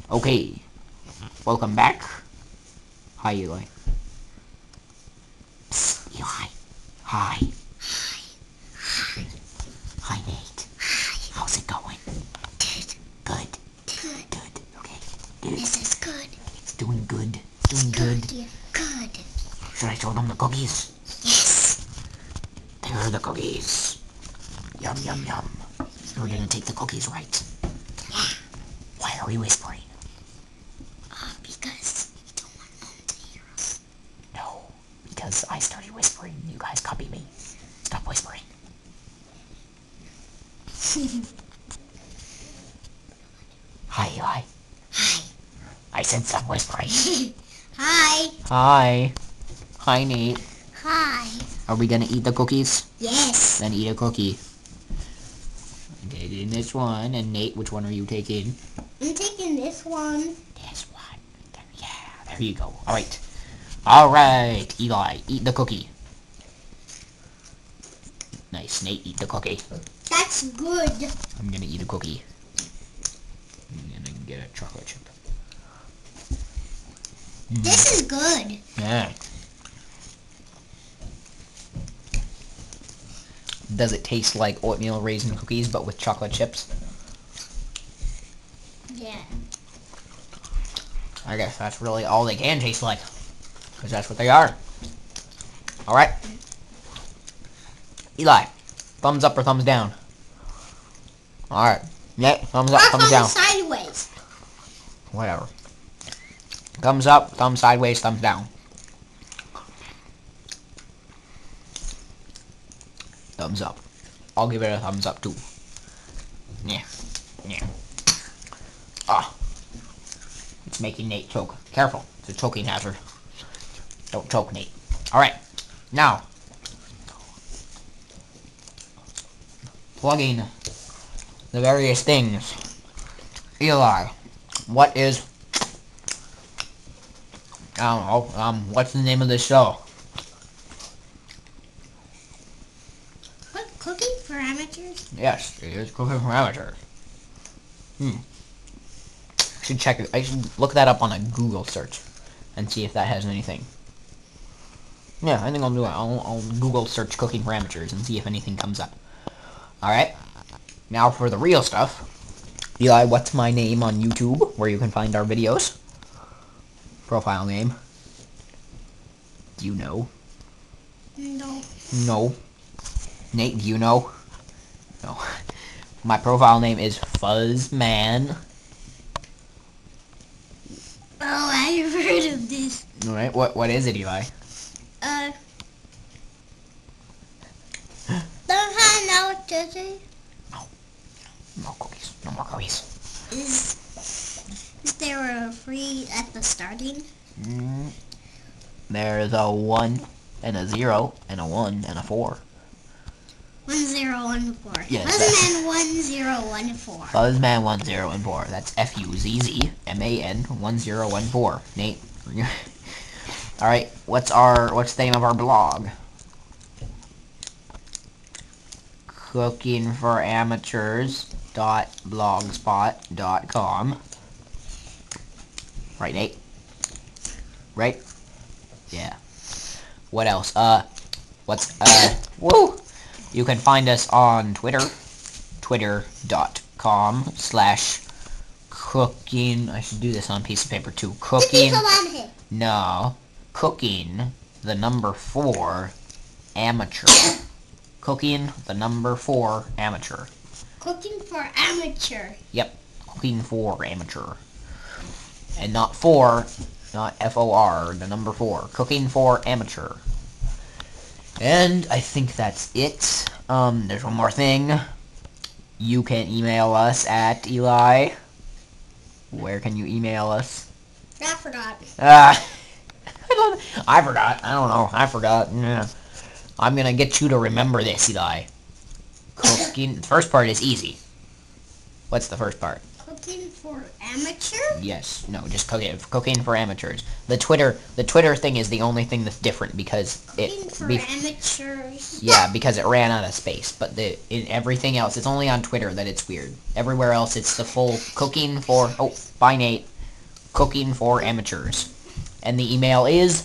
Okay, welcome back. Hi, Eli. Psst, Eli. Hi. Hi, Nate. How's it going? Good. Good. Okay. Good. This is good. It's doing good. Doing good. Yeah, good. Should I show them the cookies? Yes. There are the cookies. Yum, yum, yum. We're gonna take the cookies, right? Yeah. Why are we whispering? Because we don't want Mom to hear us. No, because I started whispering. You guys copy me. Stop whispering. Hi, Eli. Hi. I said stop whispering. Hi. Hi. Hi, Nate. Hi. Are we gonna eat the cookies? Yes. Then eat a cookie. I'm taking this one, and Nate, which one are you taking? I'm taking this one. This one. There you go. Alright. Alright, Eli, eat the cookie. Nice, Nate, eat the cookie. That's good. I'm gonna eat a cookie. I'm gonna get a chocolate chip. This is good. Yeah. Does it taste like oatmeal raisin cookies, but with chocolate chips? Yeah. I guess that's really all they can taste like. Because that's what they are. Alright. Eli, thumbs up or thumbs down? Alright. Yeah, thumbs up, thumbs down. Sideways. Whatever. Thumbs up, thumbs sideways, thumbs down. Thumbs up. I'll give it a thumbs up too. Yeah. Yeah. Ah. It's making Nate choke. Careful. It's a choking hazard. Don't choke, Nate. Alright. Now. Plugging the various things. Eli. What is... I don't know. What's the name of this show? What, cooking for amateurs? Yes, it is Cooking for Amateurs. I should check it. I should look that up on a Google search and see if that has anything. Yeah, I think I'll do it. I'll Google search Cooking for Amateurs and see if anything comes up. Alright. Now for the real stuff. Eli, what's my name on YouTube, where you can find our videos? Profile name. Do you know? No. No. Nate, do you know? No. My profile name is Fuzzman. Oh, I've heard of this. Alright, what is it, Eli? Don't know what to say. No cookies. No more cookies. Is there a free at the starting? There's a 1 and a 0 and a 1 and a 4. 1014. Yes, Fuzzman 1014. Fuzzman 1014. That's FUZZMAN 1014. Nate. Alright, what's the name of our blog? cookingforamateurs.blogspot.com. Right, Nate? Right? Yeah. What else? Woo! You can find us on Twitter. Twitter.com/cooking. I should do this on a piece of paper too. Cooking. No. Cooking the number 4 amateur. Cooking the number 4 amateur. Cooking for amateur. Yep. Cooking for amateur. And not 4, not FOR, the number 4. Cooking for amateur. And I think that's it. There's one more thing. You can email us at Eli. Where can you email us? I forgot. I forgot. I don't know. I forgot. Yeah. I'm gonna get you to remember this, Eli. Cooking. The first part is easy. What's the first part? Cooking for amateur? Yes. No, just cooking for amateurs. The Twitter thing is the only thing that's different because Cooking for amateurs. Yeah, because it ran out of space. But in everything else, it's only on Twitter that it's weird. Everywhere else, it's the full cooking for... Oh, bye, Nate. Cooking for Amateurs. And the email is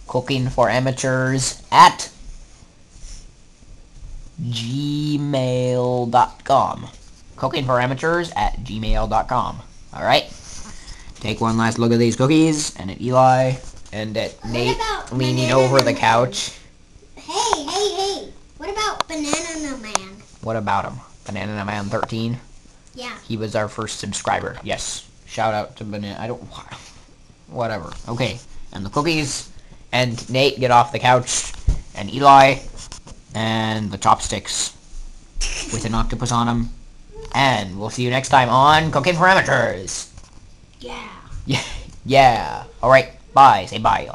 cookingforamateurs@gmail.com. cookingforamateurs@gmail.com. Alright? Take one last look at these cookies, and at Eli, and at Nate leaning over the couch. Hey. What about Banana Man? What about him? Banana Man 13? Yeah. He was our first subscriber. Yes. Shout out to Banana. Whatever. Okay. And the cookies. And Nate, get off the couch. And Eli. And the chopsticks. With an octopus on them. And we'll see you next time on Cooking for Amateurs. Yeah. Yeah. Alright. Bye. Say bye, Eli.